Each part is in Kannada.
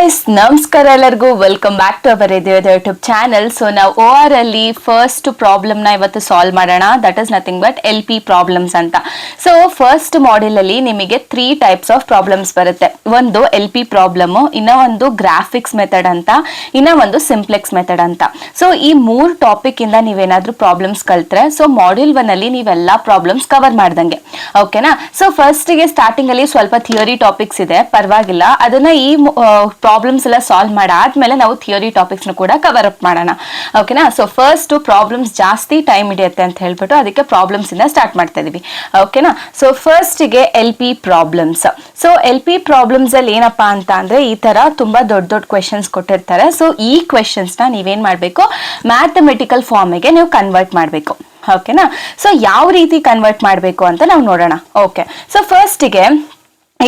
ಗೈಸ್, ನಮಸ್ಕಾರ ಎಲ್ಲರಿಗೂ. Welcome back to our YouTube channel. So ನಾವು OR ಅಲ್ಲಿ ಫಸ್ಟ್ ಪ್ರಾಬ್ಲಮ್ ನ ಇವತ್ತು ಸಾಲ್ವ್ ಮಾಡೋಣ. That is nothing but LP problems ಅಂತ. ಸೊ ಫಸ್ಟ್ ಮಾಡೆಲ್ ಅಲ್ಲಿ ನಿಮಗೆ 3 ಟೈಪ್ಸ್ ಆಫ್ ಪ್ರಾಬ್ಲಮ್ಸ್ ಬರುತ್ತೆ. ಒಂದು LP ಪ್ರಾಬ್ಲಮ್, ಇನ್ನ ಒಂದು ಗ್ರಾಫಿಕ್ಸ್ ಮೆಥಡ್ ಅಂತ, ಇನ್ನ ಒಂದು ಸಿಂಪ್ಲೆಕ್ಸ್ ಮೆಥಡ್ ಅಂತ. ಸೊ ಈ 3 ಟಾಪಿಕ್ ಇಂದ ನೀವೇನಾದ್ರೂ ಪ್ರಾಬ್ಲಮ್ಸ್ ಕಲ್ತ್ರೆ ಸೊ ಮಾಡ್ಯೂಲ್ 1 ಅಲ್ಲಿ ನೀವೆಲ್ಲಾ ಪ್ರಾಬ್ಲಮ್ಸ್ ಕವರ್ ಮಾಡ್ದಂಗೆ. ಓಕೆನಾ? ಸೊ ಫಸ್ಟ್ ಗೆ ಸ್ಟಾರ್ಟಿಂಗ್ ಅಲ್ಲಿ ಸ್ವಲ್ಪ ಥಿಯರಿ ಟಾಪಿಕ್ಸ್ ಇದೆ, ಪರವಾಗಿಲ್ಲ. ಅದನ್ನ ಈ ಪ್ರಾಬ್ಲಮ್ಸ್ ಎಲ್ಲ ಸಾಲ್ವ್ ಮಾಡಾದ್ಮೇಲೆ ನಾವು ಥಿಯರಿ ಟಾಪಿಕ್ಸ್ ಕೂಡ ಕವರ್ ಅಪ್ ಮಾಡೋಣ. ಓಕೆನಾ? ಸೊ ಫಸ್ಟ್ ಪ್ರಾಬ್ಲಮ್ಸ್ ಜಾಸ್ತಿ ಟೈಮ್ ಹಿಡಿಯುತ್ತೆ ಅಂತ ಹೇಳ್ಬಿಟ್ಟು ಅದಕ್ಕೆ ಪ್ರಾಬ್ಲಮ್ಸ್ ಇಂದ ಸ್ಟಾರ್ಟ್ ಮಾಡ್ತಾ ಇದೀವಿ. ಓಕೆನಾ? ಸೊ ಫಸ್ಟ್ ಗೆ LP problems. So LP problems ಅಲ್ಲಿ ಏನಪ್ಪಾ ಅಂತ ಅಂದ್ರೆ ಈ ತರ ತುಂಬಾ ದೊಡ್ಡ ದೊಡ್ಡ ಕ್ವೆಶನ್ಸ್ ಕೊಟ್ಟಿರ್ತಾರೆ. ಸೊ ಈ ಕ್ವೆಶನ್ಸ್ ನ ನೀವೇನ್ ಮಾಡ್ಬೇಕು, ಮ್ಯಾಥಮೆಟಿಕಲ್ ಫಾರ್ಮಿಗೆ ನೀವು ಕನ್ವರ್ಟ್ ಮಾಡ್ಬೇಕು. ಓಕೆನಾ? ಸೊ ಯಾವ ರೀತಿ ಕನ್ವರ್ಟ್ ಮಾಡ್ಬೇಕು ಅಂತ ನಾವು ನೋಡೋಣ. ಓಕೆ, ಸೊ ಫಸ್ಟ್ಗೆ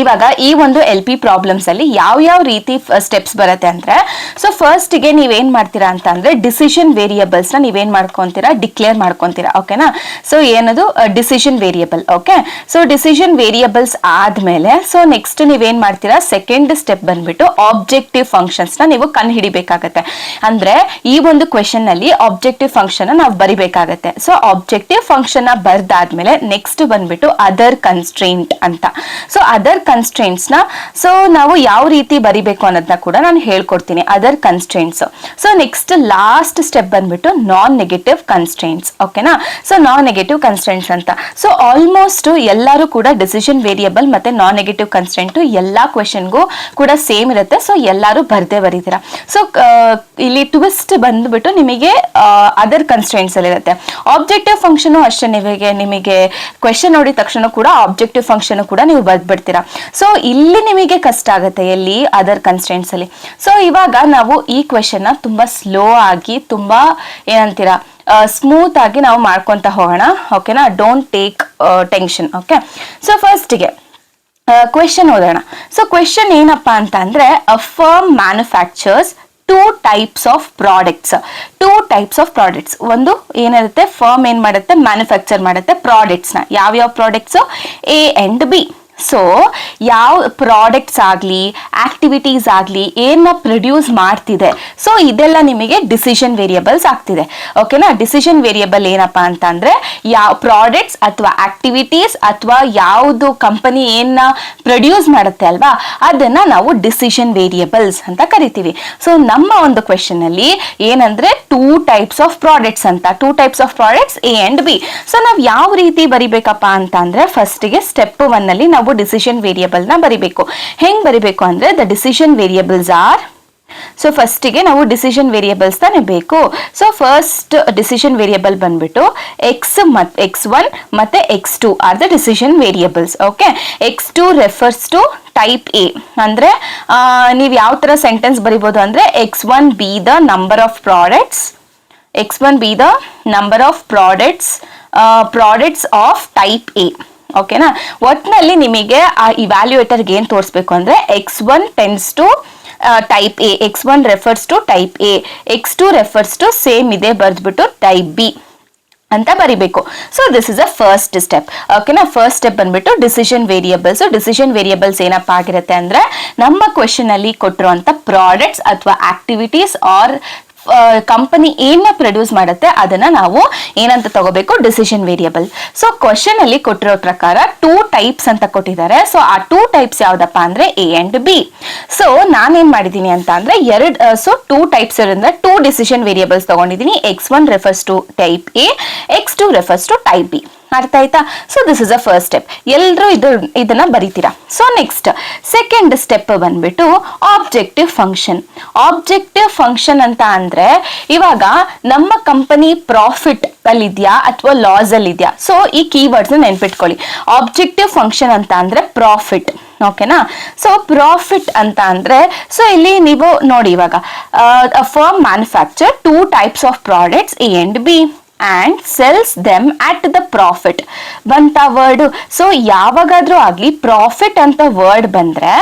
ಇವಾಗ ಈ ಒಂದು LP ಪ್ರಾಬ್ಲಮ್ಸ್ ಅಲ್ಲಿ ಯಾವ ರೀತಿ ಸ್ಟೆಪ್ಸ್ ಬರುತ್ತೆ ಅಂದ್ರೆ, ಸೊ ಫಸ್ಟ್ ಗೆ ನೀವೇನ್ ಮಾಡ್ತೀರಾ ಅಂತ ಅಂದ್ರೆ ಡಿಸಿಷನ್ ವೇರಿಯೇಬಲ್ಸ್ ನ ನೀವೇನ್ ಮಾಡ್ಕೊಂತೀರಾ, ಡಿಕ್ಲೇರ್ ಮಾಡ್ಕೊಂತೀರಾ. ಓಕೆನಾ? ಸೊ ಏನದು decision variable. Okay, so decision variables ಆದ್ಮೇಲೆ ಸೊ ನೆಕ್ಸ್ಟ್ ನೀವೇನ್ ಮಾಡ್ತೀರಾ, ಸೆಕೆಂಡ್ ಸ್ಟೆಪ್ ಬಂದ್ಬಿಟ್ಟು ಆಬ್ಜೆಕ್ಟಿವ್ ಫಂಕ್ಷನ್ಸ್ ನ ನೀವು ಕಂಡು ಹಿಡಿಬೇಕಾಗತ್ತೆ. ಅಂದ್ರೆ ಈ ಒಂದು ಕ್ವೆಶನ್ ನಲ್ಲಿ ಆಬ್ಜೆಕ್ಟಿವ್ ಫಂಕ್ಷನ್ ನಾವು ಬರಿಬೇಕಾಗತ್ತೆ. ಸೊ ಆಬ್ಜೆಕ್ಟಿವ್ ಫಂಕ್ಷನ್ ನ ಬರ್ದಾದ್ಮೇಲೆ ನೆಕ್ಸ್ಟ್ ಬಂದ್ಬಿಟ್ಟು ಅದರ್ ಕನ್ಸ್ಟ್ರೇಂಟ್ ಅಂತ. ಸೊ ಅದರ್ ಕನ್ಸ್ಟ್ರೇಂಟ್ಸ್ ನ ಸೊ ನಾವು ಯಾವ ರೀತಿ ಬರಿಬೇಕು ಅನ್ನೋದನ್ನ ಕೂಡ ನಾನು ಹೇಳ್ಕೊಡ್ತೀನಿ. Other constraints. So next last step ಬಂದ್ಬಿಟ್ಟು ನಾನ್ ನೆಗೆಟಿವ್ ಕನ್ಸ್ಟ್ರೇಂಟ್ಸ್. ಓಕೆನಾ? ಸೊ ನಾನ್ ನೆಗೆಟಿವ್ ಕನ್ಸ್ಟ್ರೇಂಟ್ಸ್ ಅಂತ. ಸೊ ಆಲ್ಮೋಸ್ಟ್ ಎಲ್ಲರೂ ಕೂಡ ಡಿಸಿಷನ್ ವೇರಿಯೇಬಲ್ ಮತ್ತೆ ನಾನ್ ನೆಗೆಟಿವ್ ಕನ್ಸ್ಟ್ರೇಂಟ್ ಎಲ್ಲಾ ಕ್ವೆಶನ್ಗೂ ಕೂಡ ಸೇಮ್ ಇರುತ್ತೆ. ಸೊ ಎಲ್ಲರೂ ಬರ್ದೇ ಬರೀತೀರಾ. ಸೊ ಇಲ್ಲಿ ಟ್ವಿಸ್ಟ್ ಬಂದ್ಬಿಟ್ಟು ನಿಮಗೆ ಅದರ್ ಕನ್ಸ್ಟ್ರೇಂಟ್ಸ್ ಅಲ್ಲಿ ಇರುತ್ತೆ. ಆಬ್ಜೆಕ್ಟಿವ್ ಫಂಕ್ಷನ್ ಅಷ್ಟೇ, ನಿಮಗೆ ಕ್ವೆಶನ್ ನೋಡಿದ ತಕ್ಷಣ ಕೂಡ ಆಬ್ಜೆಕ್ಟಿವ್ ಫಂಕ್ಷನ್ ಕೂಡ ನೀವು ಬರ್ದ್ಬಿಡ್ತೀರಾ. ಸೊ ಇಲ್ಲಿ ನಿಮಗೆ ಕಷ್ಟ ಆಗುತ್ತೆ, ಎಲ್ಲಿ ಅದರ್ ಕನ್ಸ್ಟ್ರೇಂಟ್ಸ್ ಅಲ್ಲಿ. ಸೊ ಇವಾಗ ನಾವು ಈ ಕ್ವೆಶನ್ ನ ತುಂಬಾ ಸ್ಲೋ ಆಗಿ, ತುಂಬಾ ಏನಂತೀರಾ, ಸ್ಮೂತ್ ಆಗಿ ನಾವು ಮಾಡ್ಕೊಂತ ಹೋಗೋಣ. ಓಕೆನಾ? Don't take tension. Okay, so ಫಸ್ಟ್ಗೆ ಕ್ವೆಶನ್ ಓದೋಣ. ಸೊ ಕ್ವೆಶನ್ ಏನಪ್ಪಾ ಅಂತ ಅಂದ್ರೆ, a firm manufactures two types of products. ಒಂದು ಏನಿರುತ್ತೆ, ಫರ್ಮ್ ಏನ್ ಮಾಡುತ್ತೆ, ಮ್ಯಾನುಫ್ಯಾಕ್ಚರ್ ಮಾಡುತ್ತೆ ಪ್ರಾಡಕ್ಟ್ಸ್ ನ. ಯಾವ products? A and B. So ಯಾವ ಪ್ರಾಡಕ್ಟ್ಸ್ ಆಗ್ಲಿ, ಆಕ್ಟಿವಿಟೀಸ್ ಆಗ್ಲಿ ಏನ ಪ್ರೊಡ್ಯೂಸ್ ಮಾಡ್ತಿದೆ, ಸೊ ಇದೆಲ್ಲ ನಿಮಗೆ ಡಿಸಿಷನ್ ವೇರಿಯೇಬಲ್ಸ್ ಆಗ್ತಿದೆ. ಓಕೆನಾ? ಡಿಸಿಷನ್ ವೇರಿಯೇಬಲ್ ಏನಪ್ಪಾ ಅಂತ ಅಂದ್ರೆ, ಯಾವ ಪ್ರಾಡಕ್ಟ್ಸ್ ಅಥವಾ ಆಕ್ಟಿವಿಟೀಸ್ ಅಥವಾ ಯಾವುದು ಕಂಪನಿ ಏನ ಪ್ರೊಡ್ಯೂಸ್ ಮಾಡುತ್ತೆ ಅಲ್ವಾ, ಅದನ್ನ ನಾವು ಡಿಸಿಷನ್ ವೇರಿಯೇಬಲ್ಸ್ ಅಂತ ಕರಿತೀವಿ. ಸೊ ನಮ್ಮ ಒಂದು ಕ್ವೆಶನ್ ಅಲ್ಲಿ ಏನಂದ್ರೆ ಟೂ ಟೈಪ್ಸ್ ಆಫ್ ಪ್ರಾಡಕ್ಟ್ಸ್ ಅಂತ. Two types of products A and B. So ನಾವ್ ಯಾವ ರೀತಿ ಬರಿಬೇಕಪ್ಪ ಅಂತ ಅಂದ್ರೆ, ಫಸ್ಟ್ ಗೆ ಸ್ಟೆಪ್ 1 ಅಲ್ಲಿ ನಾವು ಡಿಸಿಷನ್ ವೇರಿಯೇಬಲ್ ನ ಬರಿಬೇಕು. ಹೆಂಗ್ ಬರಿಬೇಕು ಅಂದ್ರೆ, the decision variables are. So first ಗೆ ನಾವು ಡಿಸಿಷನ್ ವೇರಿಯೇಬಲ್ಸ್ ತಾನೇ ಬೇಕು. ಸೊ ಫಸ್ಟ್ ಡಿಸಿಷನ್ ವೇರಿಯೇಬಲ್ ಬಂದ್ಬಿಟ್ಟು x1 ಮತ್ತೆ x2 are the decision variables. Okay, x2 refers to type A. ಅಂದ್ರೆ ನೀವು ಯಾವ ತರ ಸೆಂಟೆನ್ಸ್ ಬರಿಬಹುದು ಅಂದ್ರೆ, x1 be the number of products, x1 be the number of products of type A. ಓಕೆನಾ? ಒಟ್ನಲ್ಲಿ ನಿಮಗೆ ಆ ಇವ್ಯಾಲ್ಯೂಯೇಟರ್ಗೆ ಏನ್ ತೋರಿಸ್ಬೇಕು ಅಂದ್ರೆ, x1 tends to type A, x1 refers to type A, x2 refers to same ಇದೆ ಬರ್ದ್ಬಿಟ್ಟು type B ಅಂತ ಬರಿಬೇಕು. So this is a first step. ಓಕೆನಾ? ಫಸ್ಟ್ ಸ್ಟೆಪ್ ಬಂದ್ಬಿಟ್ಟು ಡಿಸಿಷನ್ ವೇರಿಯೇಬಲ್ಸ್. ಡಿಸಿಷನ್ ವೇರಿಯೇಬಲ್ಸ್ ಏನಪ್ಪಾ ಆಗಿರುತ್ತೆ ಅಂದ್ರೆ, ನಮ್ಮ ಕ್ವೆಶನ್ ಅಲ್ಲಿ ಕೊಟ್ಟಿರುವಂತ ಪ್ರಾಡಕ್ಟ್ಸ್ ಅಥವಾ ಆಕ್ಟಿವಿಟೀಸ್ ಆರ್ ಕಂಪನಿ ಏನ ಪ್ರೊಡ್ಯೂಸ್ ಮಾಡುತ್ತೆ ಅದನ್ನ ನಾವು ಏನಂತ ತಗೋಬೇಕು, ಡಿಸಿಷನ್ ವೇರಿಯೇಬಲ್. ಸೊ ಕ್ವಶನ್ ಅಲ್ಲಿ ಕೊಟ್ಟಿರೋ ಪ್ರಕಾರ 2 ಟೈಪ್ಸ್ ಅಂತ ಕೊಟ್ಟಿದ್ದಾರೆ. ಸೊ ಆ 2 ಟೈಪ್ಸ್ ಯಾವ್ದಪ್ಪ ಅಂದ್ರೆ A and B. ಸೊ ನಾನೇನ್ ಮಾಡಿದೀನಿ ಅಂತ ಅಂದ್ರೆ, 2 ಟೈಪ್ಸ್ ಇರೋದ್ರಿಂದ 2 ಡಿಸಿಷನ್ ವೇರಿಯೇಬಲ್ಸ್ ತಗೊಂಡಿದೀನಿ. x1 refers to type A, x2 refers to type B. ಅರ್ಥ ಆಯ್ತಾ? So this is a first step. ಎಲ್ರು ಇದನ್ನ ಬರೀತೀರಾ. ಸೊ ನೆಕ್ಸ್ಟ್ ಸೆಕೆಂಡ್ ಸ್ಟೆಪ್ ಬಂದ್ಬಿಟ್ಟು ಆಬ್ಜೆಕ್ಟಿವ್ ಫಂಕ್ಷನ್. ಆಬ್ಜೆಕ್ಟಿವ್ ಫಂಕ್ಷನ್ ಅಂತ ಅಂದ್ರೆ, ಇವಾಗ ನಮ್ಮ ಕಂಪನಿ ಪ್ರಾಫಿಟ್ ಅಲ್ಲಿ ಇದೆಯಾ ಅಥವಾ ಲಾಸ್ ಅಲ್ಲಿ ಇದೆಯಾ. ಸೊ ಈ ಕೀವರ್ಡ್ಸ್ ನೆನ್ಪಿಟ್ಕೊಳ್ಳಿ. ಆಬ್ಜೆಕ್ಟಿವ್ ಫಂಕ್ಷನ್ ಅಂತ ಅಂದ್ರೆ ಪ್ರಾಫಿಟ್. ಓಕೆನಾ? ಸೊ ಪ್ರಾಫಿಟ್ ಅಂತ ಅಂದ್ರೆ, ಸೊ ಇಲ್ಲಿ ನೀವು ನೋಡಿ, ಇವಾಗ firm manufacture 2 types of products A and B and sells them at the profit ಬಂತ ವರ್ಡ್. ಸೊ ಯಾವಾಗಾದ್ರೂ ಆಗ್ಲಿ ಪ್ರಾಫಿಟ್ ಅಂತ ವರ್ಡ್ ಬಂದ್ರೆ,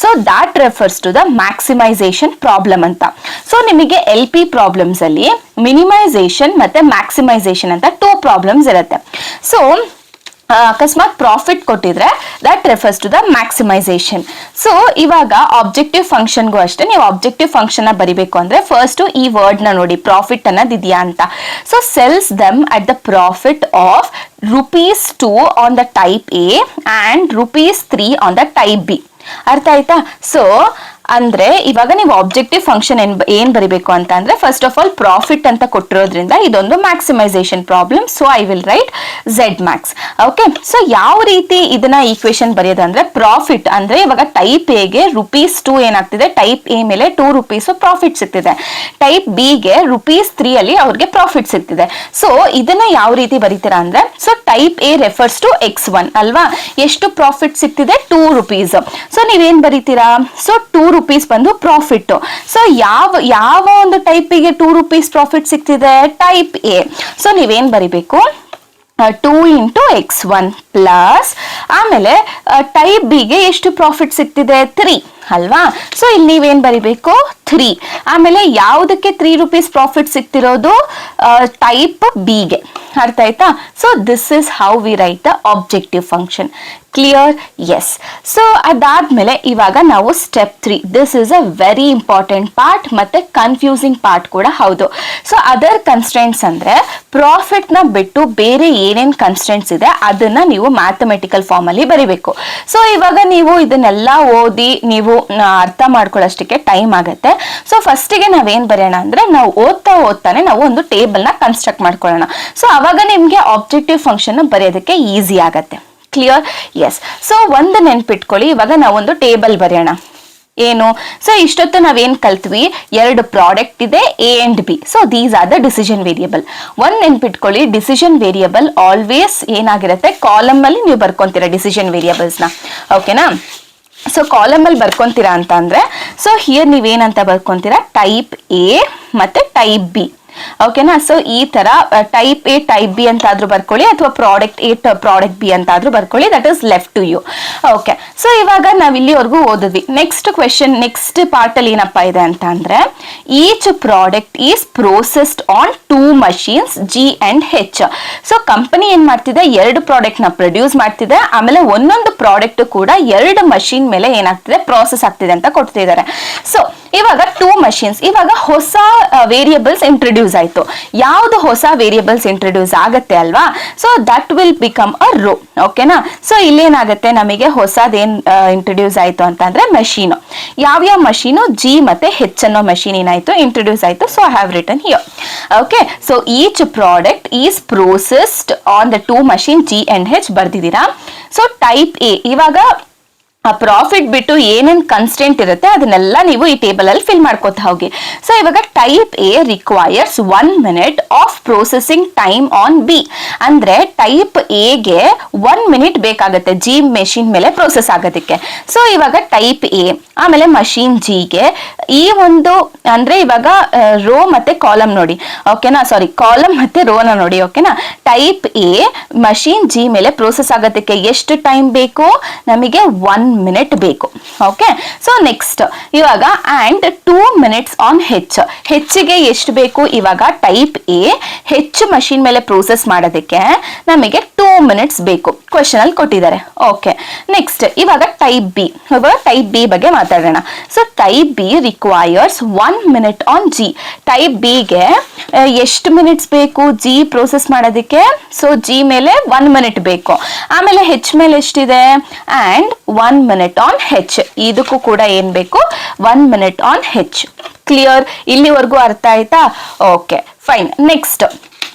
so that refers to the maximisation problem ಅಂತ. ಸೊ ನಿಮಗೆ LP ಪ್ರಾಬ್ಲಮ್ಸ್ ಅಲ್ಲಿ ಮಿನಿಮೈಸೇಷನ್ ಮತ್ತೆ ಮ್ಯಾಕ್ಸಿಮೈಸೇಷನ್ ಅಂತ 2 ಪ್ರಾಬ್ಲಮ್ಸ್ ಇರುತ್ತೆ. ಸೊ ಅಕಸ್ಮಾತ್ ಪ್ರಾಫಿಟ್ ಕೊಟ್ಟಿದ್ರೆ that refers to the maximisation. So ಇವಾಗ ಆಬ್ಜೆಕ್ಟಿವ್ ಫಂಕ್ಷನ್ಗೂ ಅಷ್ಟೇ ನೀವು ಆಬ್ಜೆಕ್ಟಿವ್ ಫಂಕ್ಷನ್ ಬರಿಬೇಕು ಅಂದ್ರೆ ಫಸ್ಟ್ ಈ ವರ್ಡ್ ನ ನೋಡಿ, ಪ್ರಾಫಿಟ್ ಅನ್ನೋದು ಇದೆಯಾ ಅಂತ. So cells dum at the profit of ₹2 on the type A and ₹3 on the type B. ಅರ್ಥ ಆಯ್ತಾ? ಸೊ ಅಂದ್ರೆ ಇವಾಗ ನೀವು ಆಬ್ಜೆಕ್ಟಿವ್ ಫಂಕ್ಷನ್ ಏನ್ ಬರಿಬೇಕು ಅಂತ ಅಂದ್ರೆ ಫಸ್ಟ್ ಆಫ್ ಆಲ್ ಪ್ರಾಫಿಟ್ ಅಂತ ಕೊಟ್ಟಿರೋದ್ರಿಂದ ಇದೊಂದು maximisation problem. So I will write Z max. Okay, so ಯಾವ ರೀತಿ ಇದನ್ನ ಈಕ್ವೇಶನ್ ಬರೆಯೋದಂದ್ರೆ ಪ್ರಾಫಿಟ್ ಅಂದ್ರೆ ಇವಾಗ ಟೈಪ್ ಎಗೆ ₹2 ಏನಾಗ್ತಿದೆ, ಟೈಪ್ ಎ ಮೇಲೆ ₹2 ಪ್ರಾಫಿಟ್ ಸಿಗ್ತಿದೆ, ಟೈಪ್ ಬಿ ಗೆ ₹3 ಅಲ್ಲಿ ಅವ್ರಿಗೆ ಪ್ರಾಫಿಟ್ ಸಿಗ್ತಿದೆ. ಸೊ ಇದನ್ನ ಯಾವ ರೀತಿ ಬರೀತೀರಾ ಅಂದ್ರೆ, so type A refers to X1 ಅಲ್ವಾ, ಎಷ್ಟು ಪ್ರಾಫಿಟ್ ಸಿಗ್ತಿದೆ ₹2. ಸೊ ನೀವೇನ್ ಬರೀತೀರಾ, ಸೊ ₹2 ಬಂದು ಪ್ರಾಫಿಟ್. ಸೊ ಯಾವ ಒಂದು ಟೈಪಿಗೆ ₹2 ಪ್ರಾಫಿಟ್ ಸಿಗ್ತಿದೆ, ಟೈಪ್ ಎ. ಸೊ ನೀವೇನ್ ಬರಿಬೇಕು, 2 into X1 ಪ್ಲಸ್ ಆಮೇಲೆ ಟೈಪ್ ಬಿ ಗೆ ಎಷ್ಟು ಪ್ರಾಫಿಟ್ ಸಿಗ್ತಿದೆ, 3 ಅಲ್ವಾ. ಸೊ ಇಲ್ಲಿ ನೀವೇನ್ ಬರಿಬೇಕು, 3. ಆಮೇಲೆ ಯಾವುದಕ್ಕೆ ₹3 ಪ್ರಾಫಿಟ್ ಸಿಗ್ತಿರೋದು, ಟೈಪ್ ಬಿ ಗೆ. ಅರ್ಥ ಆಯ್ತಾ? So this is how we write the objective function. Clear? Yes. So ಅದಾದ್ಮೇಲೆ ಇವಾಗ ನಾವು step 3. This is a very important part ಮತ್ತೆ ಕನ್ಫ್ಯೂಸಿಂಗ್ ಪಾರ್ಟ್ ಕೂಡ ಹೌದು. ಸೊ ಅದರ್ ಕನ್ಸ್ಟೆಂಟ್ಸ್ ಅಂದ್ರೆ ಪ್ರಾಫಿಟ್ ನ ಬಿಟ್ಟು ಬೇರೆ ಏನೇನ್ ಕನ್ಸ್ಟೆಂಟ್ಸ್ ಇದೆ ಅದನ್ನ ನೀವು ಮ್ಯಾಥಮೆಟಿಕಲ್ ಫಾರ್ಮ್ ಅಲ್ಲಿ ಬರಿಬೇಕು. ಸೊ ಇವಾಗ ನೀವು ಇದನ್ನೆಲ್ಲ ಓದಿ ನೀವು ಅರ್ಥ ಮಾಡ್ಕೊಳ್ಳೋಷ್ಟಕ್ಕೆ ಟೈಮ್ ಆಗುತ್ತೆ. ಸೊ ಫಸ್ಟಿಗೆ ನಾವೇನ್ ಬರೆಯೋಣ ಅಂದ್ರೆ, ನಾವು ಓದ್ತಾನೆ ನಾವು ಒಂದು ಟೇಬಲ್ ನ ಕನ್ಸ್ಟ್ರಕ್ಟ್ ಮಾಡ್ಕೊಳ್ಳೋಣ. ಸೊ ಅವಾಗ ನಿಮ್ಗೆ ಆಬ್ಜೆಕ್ಟಿವ್ ಫಂಕ್ಷನ್ ಬರೆಯೋದಕ್ಕೆ ಈಸಿ ಆಗತ್ತೆ. ಕ್ಲಿಯರ್? ಎಸ್. ಸೊ ಒಂದು ನೆನ್ಪಿಟ್ಕೊಳ್ಳಿ, ಇವಾಗ ನಾವೊಂದು ಟೇಬಲ್ ಬರೆಯೋಣ. ಏನು, ಸೊ ಇಷ್ಟೊತ್ತು ನಾವೇನ್ ಕಲ್ತ್ವಿ, 2 ಪ್ರಾಡಕ್ಟ್ ಇದೆ A and B. So these are the decision variable. ಒಂದ್ ನೆನ್ಪಿಟ್ಕೊಳ್ಳಿ, ಡಿಸಿಷನ್ ವೇರಿಯಬಲ್ ಆಲ್ವೇಸ್ ಏನಾಗಿರುತ್ತೆ, ಕಾಲಮ್ ಅಲ್ಲಿ ನೀವು ಬರ್ಕೊಂತೀರಾ ಡಿಸಿಷನ್ ವೇರಿಯಬಲ್ಸ್ ನ. ಓಕೆನಾ? ಸೊ ಕಾಲಮ್ ಅಲ್ಲಿ ಬರ್ಕೊಂತೀರಾ ಅಂತ ಅಂದ್ರೆ, ಸೊ ಹಿಯರ್ ನೀವೇನಂತ ಬರ್ಕೊಂತೀರಾ, ಟೈಪ್ ಎ ಮತ್ತೆ ಟೈಪ್ ಬಿ. ಓಕೆನಾ? ಸೊ ಈ ತರ ಟೈಪ್ ಎ ಟೈಪ್ ಬಿ ಅಂತಾದ್ರೂ ಬರ್ಕೊಳ್ಳಿ ಅಥವಾ ಪ್ರಾಡಕ್ಟ್ ಎ ಪ್ರಾಡಕ್ಟ್ ಬಿ ಅಂತಾದ್ರೂ ಬರ್ಕೊಳ್ಳಿ. That is left to you. Okay, so ಇವಾಗ ನಾವ್ ಇಲ್ಲಿವರೆಗೂ ಓದಿದ್ವಿ. ನೆಕ್ಸ್ಟ್ ಕ್ವೆಶನ್, ನೆಕ್ಸ್ಟ್ ಪಾರ್ಟ್ ಅಲ್ಲಿ ಏನಪ್ಪಾ ಇದೆ ಅಂತ ಅಂದ್ರೆ, each product is processed on 2 machines G and H. So company ಏನ್ ಮಾಡ್ತಿದೆ, 2 ಪ್ರಾಡಕ್ಟ್ ನ ಪ್ರೊಡ್ಯೂಸ್ ಮಾಡ್ತಿದೆ, ಆಮೇಲೆ ಒಂದೊಂದು ಪ್ರಾಡಕ್ಟ್ ಕೂಡ 2 ಮಷೀನ್ ಮೇಲೆ ಏನಾಗ್ತಿದೆ, ಪ್ರೋಸೆಸ್ ಆಗ್ತಿದೆ ಅಂತ ಕೊಡ್ತಿದ್ದಾರೆ. ಸೊ ಇವಾಗ 2 machines, ಇವಾಗ ಹೊಸ ವೇರಿಯಬಲ್ಸ್ ಇಂಟ್ರೊಡ್ಯೂಸ್ ಆಯ್ತು. ಯಾವ್ದು ಹೊಸ ವೇರಿಯಬಲ್ಸ್ ಇಂಟ್ರೊಡ್ಯೂಸ್ ಆಗತ್ತೆ ಅಲ್ವಾ, so that will become a row. ಓಕೆನಾ? ಸೊ ಇಲ್ಲೇನಾಗತ್ತೆ, ನಮಗೆ ಹೊಸದೇನ್ ಇಂಟ್ರೊಡ್ಯೂಸ್ ಆಯ್ತು ಅಂತಂದ್ರೆ ಮಷೀನ್. ಯಾವ್ಯಾವ ಮಷೀನು, ಜಿ ಮತ್ತೆ ಹೆಚ್ ಅನ್ನೋ ಮಷೀನ್ ಏನಾಯ್ತು, ಇಂಟ್ರೊಡ್ಯೂಸ್ ಆಯ್ತು. So I have written here. Okay, so each product is processed on the 2 machines G and H ಬರ್ದಿದ್ದೀರಾ. ಸೊ ಟೈಪ್ ಎ, ಇವಾಗ ಆ ಪ್ರಾಫಿಟ್ ಬಿಟ್ಟು ಏನೇನ್ ಕನ್ಸ್ಟೆಂಟ್ ಇರುತ್ತೆ ಅದನ್ನೆಲ್ಲ ನೀವು ಈ ಟೇಬಲ್ ಅಲ್ಲಿ ಫಿಲ್ ಮಾಡ್ಕೋತಾ ಹೋಗಿ. ಸೊ ಇವಾಗ type A requires 1 minute of processing time on B. ಅಂದ್ರೆ ಟೈಪ್ ಎ ಗೆ 1 minute ಬೇಕಾಗುತ್ತೆ ಜಿ ಮೆಷಿನ್ ಮೇಲೆ ಪ್ರೊಸೆಸ್ ಆಗೋದಕ್ಕೆ. ಸೊ ಇವಾಗ ಟೈಪ್ ಎ ಆಮೇಲೆ ಮಷೀನ್ ಜಿ ಗೆ ಈ ಒಂದು ಅಂದ್ರೆ ಇವಾಗ ರೋ ಮತ್ತೆ ಕಾಲಮ್ ನೋಡಿ. ಓಕೆನಾ? ಸಾರಿ, ಕಾಲಮ್ ಮತ್ತೆ ರೋನ ನೋಡಿ. ಓಕೆನಾ? ಟೈಪ್ ಎ ಮಷೀನ್ ಜಿ ಮೇಲೆ ಪ್ರೊಸೆಸ್ ಆಗೋದಕ್ಕೆ ಎಷ್ಟು ಟೈಮ್ ಬೇಕು, ನಮಗೆ 1 minute ಬೇಕು. ಓಕೆ, ಸೊ ನೆಕ್ಸ್ಟ್ ಇವಾಗ ಅಂಡ್ 2 minutes ಆನ್ ಹೆಚ್. ಹೆಚ್ಚಿಗೆ ಎಷ್ಟು ಬೇಕು, ಇವಾಗ ಟೈಪ್ ಎ ಹೆಚ್ಚು ಮಷೀನ್ ಮೇಲೆ ಪ್ರೋಸೆಸ್ ಮಾಡೋದಕ್ಕೆ ನಮಗೆ 2 minutes ಬೇಕು, ಕ್ವೆಶನ್ ಅಲ್ಲಿ ಕೊಟ್ಟಿದ್ದಾರೆ. ಓಕೆ, ನೆಕ್ಸ್ಟ್ ಇವಾಗ ಟೈಪ್ ಬಿ. ಇವಾಗ ಟೈಪ್ ಬಿ ಬಗ್ಗೆ ಮಾತಾಡೋಣ. So type B requires 1 minute on G. Type B ಗೆ ಎಷ್ಟು ಮಿನಿಟ್ಸ್ ಬೇಕು ಜಿ ಪ್ರೋಸೆಸ್ ಮಾಡೋದಕ್ಕೆ, ಸೊ ಜಿ ಮೇಲೆ 1 minute ಬೇಕು. ಆಮೇಲೆ ಹೆಚ್ ಮೇಲೆ ಎಷ್ಟಿದೆ, ಅಂಡ್ 1 minute ಆನ್ ಹೆಚ್. ಇದಕ್ಕೂ ಕೂಡ ಏನ್ ಬೇಕು, 1 minute ಆನ್ ಹೆಚ್. ಕ್ಲಿಯರ್? ಇಲ್ಲಿವರೆಗೂ ಅರ್ಥ ಆಯ್ತಾ? Okay, fine. ನೆಕ್ಸ್ಟ್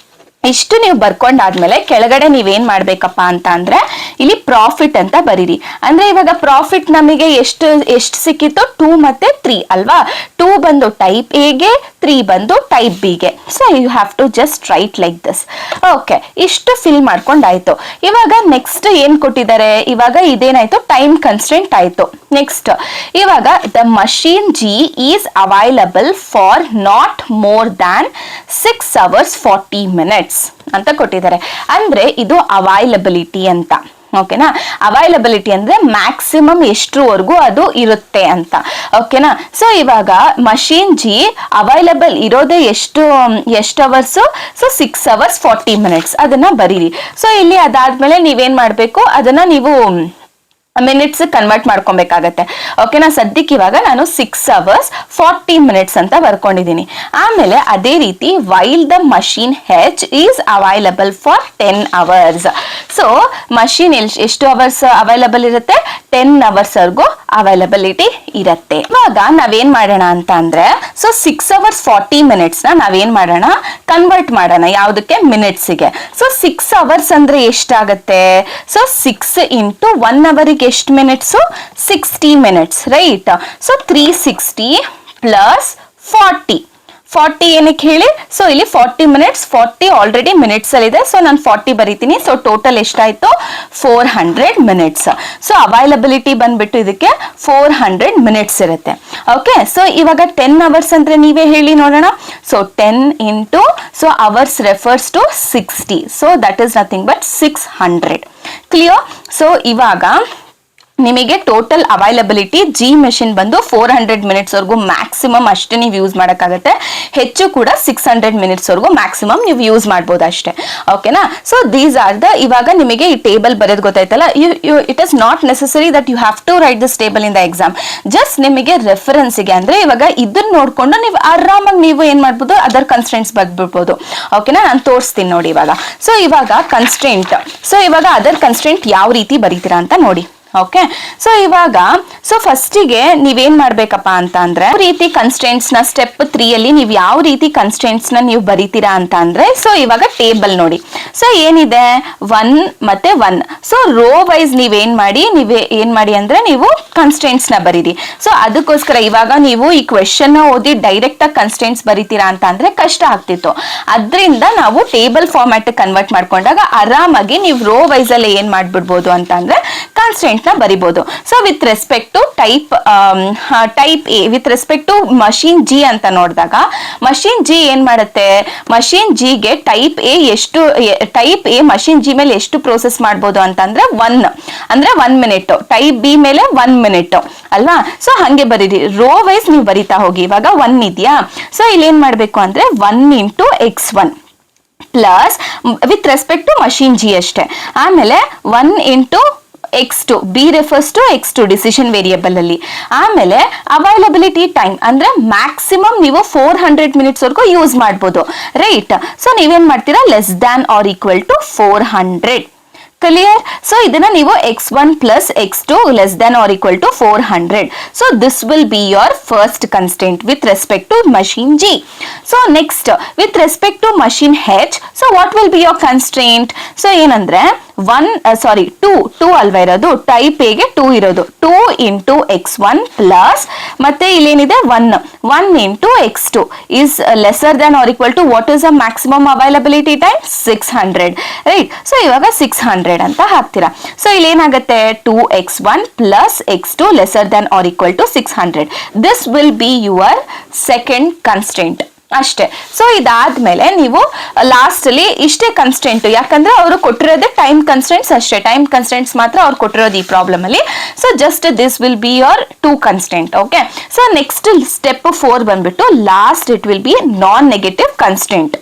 ಇಷ್ಟು ನೀವು ಬರ್ಕೊಂಡಾದ್ಮೇಲೆ ಕೆಳಗಡೆ ನೀವೇನ್ ಮಾಡ್ಬೇಕಪ್ಪ ಅಂತ ಅಂದ್ರೆ, ಇಲ್ಲಿ ಪ್ರಾಫಿಟ್ ಅಂತ ಬರೀರಿ. ಅಂದ್ರೆ ಇವಾಗ ಪ್ರಾಫಿಟ್ ನಮಗೆ ಎಷ್ಟು ಸಿಕ್ಕಿತ್ತು, 2 ಮತ್ತೆ 3 ಅಲ್ವಾ. 2 ಬಂದು ಟೈಪ್ ಎ ಗೆ, 3 ಬಂದು ಟೈಪ್ ಬಿ ಗೆ. So you have to just write like this. Okay, ಇಷ್ಟು ಫಿಲ್ ಮಾಡ್ಕೊಂಡಾಯ್ತು. ಇವಾಗ ನೆಕ್ಸ್ಟ್ ಏನ್ ಕೊಟ್ಟಿದ್ದಾರೆ, ಇವಾಗ ಇದೇನಾಯ್ತು, ಟೈಮ್ ಕನ್ಸ್ಟೆಂಟ್ ಆಯ್ತು. ನೆಕ್ಸ್ಟ್ ಇವಾಗ the machine G is available for not more than 6 hours 40 minutes ಅಂತ ಕೊಟ್ಟಿದ್ದಾರೆ. ಅಂದ್ರೆ ಇದು ಅವೈಲಬಿಲಿಟಿ ಅಂತ. ಓಕೆನಾ. ಅವೈಲಬಿಲಿಟಿ ಅಂದ್ರೆ ಮ್ಯಾಕ್ಸಿಮಮ್ ಎಷ್ಟರವರೆಗೂ ಅದು ಇರುತ್ತೆ ಅಂತ. ಓಕೆನಾ. ಸೊ ಇವಾಗ ಮಷೀನ್ ಜಿ ಅವೈಲಬಲ್ ಇರೋದೇ ಎಷ್ಟು ಅವರ್ಸ್? ಸೊ 6 hours 40 minutes ಅದನ್ನ ಬರೀರಿ. ಸೊ ಇಲ್ಲಿ ಅದಾದ್ಮೇಲೆ ನೀವೇನ್ ಮಾಡ್ಬೇಕು, ಅದನ್ನ ನೀವು ಮಿನಿಟ್ಸ್ ಕನ್ವರ್ಟ್ ಮಾಡ್ಕೊಬೇಕಾಗತ್ತೆ. ಓಕೆನಾ. ಸದ್ಯಕ್ಕೆ ಇವಾಗ ನಾನು 6 hours 40 minutes ಅಂತ ಬರ್ಕೊಂಡಿದ್ದೀನಿ. ಆಮೇಲೆ ಅದೇ ರೀತಿ while the machine H is available for 10 hours. So machine ಎಷ್ಟು ಅವರ್ಸ್ ಅವೈಲಬಲ್ ಇರುತ್ತೆ? 10 hours ವರ್ಗೂ ಅವೈಲಬಿಲಿಟಿ ಇರುತ್ತೆ. ಇವಾಗ ನಾವೇನ್ ಮಾಡೋಣ ಅಂತ ಅಂದ್ರೆ, ಸೊ 6 hours 40 minutes ನ ನಾವೇನ್ ಮಾಡೋಣ, ಕನ್ವರ್ಟ್ ಮಾಡೋಣ ಯಾವುದಕ್ಕೆ? ಮಿನಿಟ್ಸ್ಗೆ. ಸೊ 6 hours ಅಂದ್ರೆ ಎಷ್ಟಾಗತ್ತೆ? ಸೊ 6 into 1 hour ಎಷ್ಟು minutes? 60 minutes, right. So 360 plus 40 ಏನಕ್ಕೆ ಹೇಳಿ? ಸೊ ಇಲ್ಲಿ 40 minutes, 40 ಆಲ್ರೆಡಿ ಮಿನಿಟ್ಸ್ ಅಲ್ಲಿ ಇದೆ. ಸೊ ನಾನು 40 ಬರೀತೀನಿ. ಸೊ ಟೋಟಲ್ ಎಷ್ಟಾಯ್ತು? 400 minutes. ಸೊ ಅವೈಲಬಿಲಿಟಿ ಬಂದ್ಬಿಟ್ಟು ಇದಕ್ಕೆ 400 minutes ಇರುತ್ತೆ. ಓಕೆ. ಸೊ ಇವಾಗ 10 hours ಅಂದ್ರೆ ನೀವೇ ಹೇಳಿ ನೋಡೋಣ. So 10 into, so hours refers to 60. So that is nothing but 600. Clear? So ಇವಾಗ ನಿಮಗೆ ಟೋಟಲ್ ಅವೈಲಬಿಲಿಟಿ ಜಿ ಮೆಷಿನ್ ಬಂದು 400 minutes ವರೆಗೂ ಮ್ಯಾಕ್ಸಿಮಮ್ ಅಷ್ಟೇ ನೀವು ಯೂಸ್ ಮಾಡೋಕ್ಕಾಗತ್ತೆ. ಹೆಚ್ಚು ಕೂಡ 600 minutes ವರೆಗೂ ಮ್ಯಾಕ್ಸಿಮಮ್ ನೀವು ಯೂಸ್ ಮಾಡ್ಬೋದು ಅಷ್ಟೇ. ಓಕೆನಾ. ಸೊ ದೀಸ್ ಆರ್ ದ, ಇವಾಗ ನಿಮಗೆ ಈ ಟೇಬಲ್ ಬರೋದು ಗೊತ್ತಾಯ್ತಲ್ಲ. It is not necessary that you have to write this table in the exam. Just ನಿಮಗೆ ರೆಫರೆನ್ಸ್ಗೆ, ಅಂದ್ರೆ ಇವಾಗ ಇದನ್ನ ನೋಡ್ಕೊಂಡು ನೀವು ಆರಾಮಾಗಿ ನೀವು ಏನ್ ಮಾಡ್ಬೋದು, ಅದರ್ ಕನ್ಸ್ಟ್ರೆಂಟ್ಸ್ ಬರ್ಬಿಡ್ಬೋದು. ಓಕೆನಾ. ನಾನು ತೋರಿಸ್ತೀನಿ ನೋಡಿ ಇವಾಗ. ಸೊ ಇವಾಗ ಕನ್ಸ್ಟ್ರೆಂಟ್, ಸೊ ಇವಾಗ ಅದರ್ ಕನ್ಸ್ಟ್ರೆಂಟ್ ಯಾವ ರೀತಿ ಬರೀತೀರಾ ಅಂತ ನೋಡಿ. ಓಕೆ. ಸೊ ಇವಾಗ ಸೊ ಫಸ್ಟಿಗೆ ನೀವೇನ್ ಮಾಡ್ಬೇಕಪ್ಪ ಅಂತ ಅಂದ್ರೆ, ರೀತಿ ಕನ್ಸ್ಟೆಂಟ್ಸ್ ನ ಸ್ಟೆಪ್ 3 ಅಲ್ಲಿ ನೀವು ಯಾವ ರೀತಿ ಕನ್ಸ್ಟೆಂಟ್ಸ್ ನ ನೀವು ಬರೀತೀರಾ ಅಂತ ಅಂದ್ರೆ, ಸೊ ಇವಾಗ ಟೇಬಲ್ ನೋಡಿ. ಸೊ ಏನಿದೆ 1 ಮತ್ತೆ 1. ಸೊ ರೋ ವೈಸ್ ನೀವೇನ್ ಮಾಡಿ ಅಂದ್ರೆ ನೀವು ಕನ್ಸ್ಟೆಂಟ್ಸ್ ನ ಬರೀರಿ. ಸೊ ಅದಕ್ಕೋಸ್ಕರ ಇವಾಗ ನೀವು ಈ ಕ್ವೆಶ್ಚನ್ ಓದಿ ಡೈರೆಕ್ಟ್ ಆಗಿ ಕನ್ಸ್ಟೆಂಟ್ಸ್ ಬರೀತೀರಾ ಅಂತ ಅಂದ್ರೆ ಕಷ್ಟ ಆಗ್ತಿತ್ತು. ಅದ್ರಿಂದ ನಾವು ಟೇಬಲ್ ಫಾರ್ಮ್ಯಾಟ್ ಕನ್ವರ್ಟ್ ಮಾಡ್ಕೊಂಡಾಗ ಆರಾಮಾಗಿ ನೀವು ರೋ ವೈಸ್ ಅಲ್ಲಿ ಏನ್ ಮಾಡ್ಬಿಡ್ಬೋದು ಅಂತ ಅಂದ್ರೆ ಕನ್ಸ್ಟೆಂಟ್ ನ ಬರಿಬಹುದು. So with respect to type A, with respect to machine G ಅಂತ ನೋಡಿದಾಗ, ಮಷೀನ್ ಜಿ ಏನ್ ಮಾಡುತ್ತೆ, ಮಷೀನ್ ಜಿಗೆ ಟೈಪ್ ಎ ಮಷೀನ್ ಜಿ ಮೇಲೆ ಎಷ್ಟು ಪ್ರೋಸೆಸ್ ಮಾಡ್ಬೋದು ಅಂತಂದ್ರೆ 1 ಅಂದ್ರೆ 1 minute, ಟೈಪ್ ಬಿ ಮೇಲೆ 1 minute ಅಲ್ವಾ. ಸೊ ಹಂಗೆ ಬರೀರಿ, ರೋ ವೈಸ್ ನೀವು ಬರಿತಾ ಹೋಗಿ. ಇವಾಗ 1 ಇದೆಯಾ. ಸೊ ಇಲ್ಲಿ ಏನ್ ಮಾಡ್ಬೇಕು ಅಂದ್ರೆ 1 into x1 plus with respect to machine G ಅಷ್ಟೇ. ಆಮೇಲೆ 1 into x2, B refers to x2 decision variable ಅಲ್ಲಿ. ಆಮೇಲೆ ಅವೈಲಬಿಲಿಟಿ ಟೈಮ್ ಅಂದ್ರೆ ಮ್ಯಾಕ್ಸಿಮಮ್ ನೀವು 400 minutes ವರೆಗೂ ಯೂಸ್ ಮಾಡ್ಬೋದು, ರೈಟ್. ಸೊ ನೀವೇನ್ ಮಾಡ್ತೀರಾ, less than or equal to 400. Clear? So ಇದನ್ನ ನೀವು x1 plus x2 less than or equal to 400. So this will be your first constraint with respect to machine G. So next, with respect to machine H, so what will be your constraint? So ಏನಂದ್ರೆ 2 ಅಲ್ವಾ ಇರೋದು, ಟೈಪ್ ಎ ಗೆ 2 ಇರೋದು. 2 into x1 plus ಮತ್ತೆ ಇಲ್ಲೇನಿದೆ 1 into x2 is lesser than or equal to what is the maximum availability time? 600, right? So ಇವಾಗ 600 ಅಂತ ಹಾಕ್ತೀರಾ. ಸೊ ಇಲ್ಲಿ ಏನಾಗುತ್ತೆ, 2x1 plus x2 lesser than or equal to 600. This will be your second constraint ಅಷ್ಟೇ. ಸೊ ಇದಾದ್ಮೇಲೆ ನೀವು ಲಾಸ್ಟ್ ಅಲ್ಲಿ ಇಷ್ಟೇ ಕನ್ಸ್ಟೆಂಟ್, ಯಾಕಂದ್ರೆ ಅವರು ಕೊಟ್ಟಿರೋದೇ ಟೈಮ್ ಕನ್ಸ್ಟೆಂಟ್ಸ್ ಅಷ್ಟೇ, ಟೈಮ್ ಕನ್ಸ್ಟೆಂಟ್ಸ್ ಮಾತ್ರ ಅವ್ರು ಕೊಟ್ಟಿರೋದು ಈ ಪ್ರಾಬ್ಲಮ್ ಅಲ್ಲಿ. So just this will be your 2 constraint. Okay. So next step 4 ಬಂದ್ಬಿಟ್ಟು last it will be non negative constraint.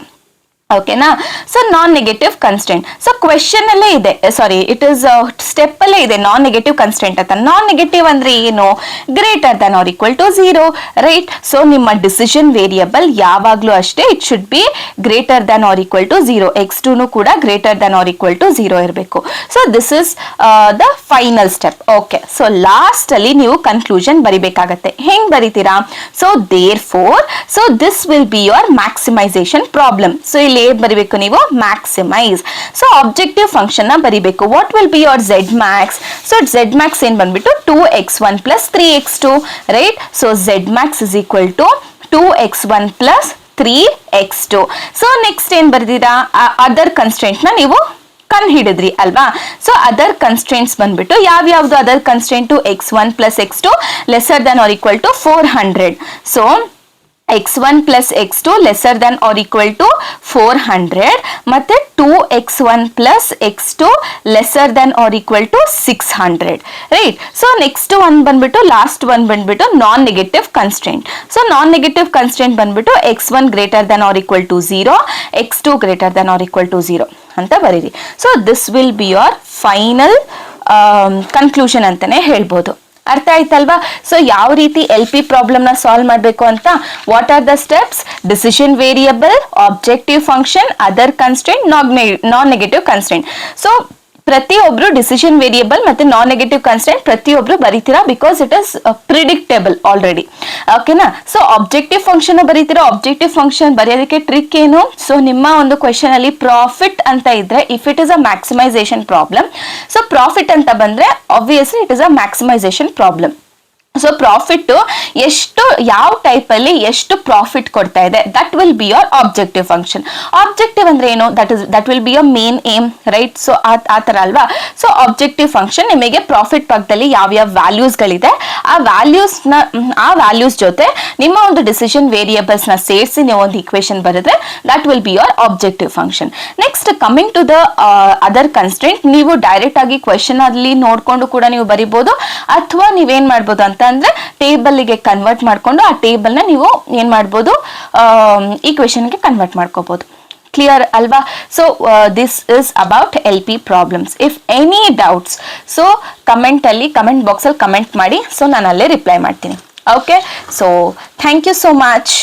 ಓಕೆನಾ. So non negative constraint, so question ಅಲ್ಲೇ ಇದೆ, ಸಾರಿ ಇಟ್ ಇಸ್ ಸ್ಟೆಪ್ ಅಲ್ಲೇ ಇದೆ ನಾನ್ ನೆಗೆಟಿವ್ ಕನ್ಸ್ಟೆಂಟ್ ಅಂತ. ನಾನ್ ನೆಗೆಟಿವ್ ಅಂದ್ರೆ ಏನು, greater than or equal to 0, right. So ನಿಮ್ಮ ಡಿಸಿಷನ್ ವೇರಿಯಬಲ್ ಯಾವಾಗ್ಲೂ ಅಷ್ಟೇ it should be greater than or equal to 0. x2 ಕೂಡ greater than or equal to 0 ಇರಬೇಕು. So this is the final step. Okay. So last ಅಲ್ಲಿ ನೀವು ಕನ್ಕ್ಲೂಷನ್ ಬರಿಬೇಕಾಗತ್ತೆ. ಹೆಂಗ್ ಬರಿತೀರಾ, so therefore, so this will be your maximisation problem. So ಇಲ್ಲಿ ಬರಿಬೇಕು ನೀವು ಮ್ಯಾಕ್ಸಿಮೈಸ್. ಸೊ ಆಬ್ಜೆಕ್ಟಿವ್ ಫಂಕ್ಷನ್ ನ ಬರಿಬೇಕು. What will be your Z max? So Z max ಏನ್ ಬಂದ್ಬಿಟ್ಟು 2x1 plus 3x2, right. So Z max is equal to 2x1 plus 3x2. So next ಏನ್ ಬರ್ದಿರಾ, ಅದರ್ ಕನ್ಸ್ಟೆಂಟ್ ನ ನೀವು ಹಿಡಿದ್ರಿ ಅಲ್ವಾ. ಸೊ ಅದರ್ ಕನ್ಸ್ಟೆಂಟ್ಸ್ ಬಂದ್ಬಿಟ್ಟು ಯಾವ್ಯಾವ್ದು other constraint, x1 plus x2 lesser than or equal to 400. ಸೊ x1 plus x2 lesser than or equal to 400 ಮತ್ತೆ 2x1 plus x2 lesser than or equal to 600 right. So next one ಬಂದ್ಬಿಟ್ಟು ಲಾಸ್ಟ್ one ಬಂದ್ಬಿಟ್ಟು ನಾನ್ negative constraint. So non negative constraint ಬಂದ್ಬಿಟ್ಟು x1 greater than or equal to 0, x2 greater than or equal to 0 ಅಂತ ಬರೀರಿ. So this will be your final conclusion ಅಂತಾನೆ ಹೇಳ್ಬೋದು. ಅರ್ಥ ಆಯ್ತಲ್ವಾ? ಸೊ ಯಾವ ರೀತಿ ಎಲ್ ಪಿ ಪ್ರಾಬ್ಲಮ್ನ ಸಾಲ್ವ್ ಮಾಡಬೇಕು ಅಂತ, what are the steps? Decision variable, objective function, other constraint, non negative constraint. So ಪ್ರತಿಯೊಬ್ರು ಡಿಸಿಷನ್ ವೇರಿಯಬಲ್ ಮತ್ತೆ ನಾನ್ ನೆಗೆಟಿವ್ ಕನ್ಸ್ಟೆಂಟ್ ಪ್ರತಿಯೊಬ್ರು ಬರೀತೀರಾ, because it is predictable already. ಓಕೆನಾ? ಸೊ ಆಬ್ಜೆಕ್ಟಿವ್ ಫಂಕ್ಷನ್ ಬರೀತೀರಾ. ಆಬ್ಜೆಕ್ಟಿವ್ ಫಂಕ್ಷನ್ ಬರೆಯೋದಕ್ಕೆ ಟ್ರಿಕ್ ಏನು? ಸೊ ನಿಮ್ಮ ಒಂದು ಕ್ವೆಶನ್ ಅಲ್ಲಿ ಪ್ರಾಫಿಟ್ ಅಂತ ಇದ್ರೆ, if it is a maximisation problem, so profit ಅಂತ ಬಂದ್ರೆ obviously it is a maximisation problem. So profit ಎಷ್ಟು, ಯಾವ ಟೈಪ್ ಅಲ್ಲಿ ಎಷ್ಟು ಪ್ರಾಫಿಟ್ ಕೊಡ್ತಾ ಇದೆ, that will be your objective function. Objective ಅಂದ್ರೆ ಏನು? That will be your main aim, right? So ಆ ತರ ಅಲ್ವಾ? ಸೊ ಆಬ್ಜೆಕ್ಟಿವ್ ಫಂಕ್ಷನ್ ನಿಮಗೆ ಪ್ರಾಫಿಟ್ ಪಕ್ಕದಲ್ಲಿ ಯಾವ್ಯಾವ ವ್ಯಾಲ್ಯೂಸ್ ಗಳಿದೆ, ಆ ವ್ಯಾಲ್ಯೂಸ್ ಜೊತೆ ನಿಮ್ಮ ಒಂದು ಡಿಸಿಷನ್ ವೇರಿಯಬಲ್ಸ್ ನ ಸೇರಿಸಿ ನೀವು ಒಂದು ಇಕ್ವೇಶನ್ ಬರೆದ್ರೆ that will be your objective function. Next coming to the other constraint, ನೀವು ಡೈರೆಕ್ಟ್ ಆಗಿ ಕ್ವೆಶನ್ ಅಲ್ಲಿ ನೋಡ್ಕೊಂಡು ಕೂಡ ನೀವು ಬರಿಬಹುದು, ಅಥವಾ ನೀವೇನ್ ಮಾಡ್ಬೋದು ಅಂತ ಅಂದ್ರೆ ಟೇಬಲ್ಗೆ ಕನ್ವರ್ಟ್ ಮಾಡ್ಕೊಂಡು ಆ ಟೇಬಲ್ ನ ನೀವು ಏನ್ ಮಾಡ್ಬೋದು, ಈಕ್ವೇಶನ್ಗೆ ಕನ್ವರ್ಟ್ ಮಾಡ್ಕೋಬಹುದು. ಕ್ಲಿಯರ್ ಅಲ್ವಾ? So this is about L P problems. If any doubts, so comment box ಅಲ್ಲಿ ಕಮೆಂಟ್ ಮಾಡಿ, ಸೊ ನಾನು ಅಲ್ಲೇ ರಿಪ್ಲೈ ಮಾಡ್ತೀನಿ. Okay, so thank you so much.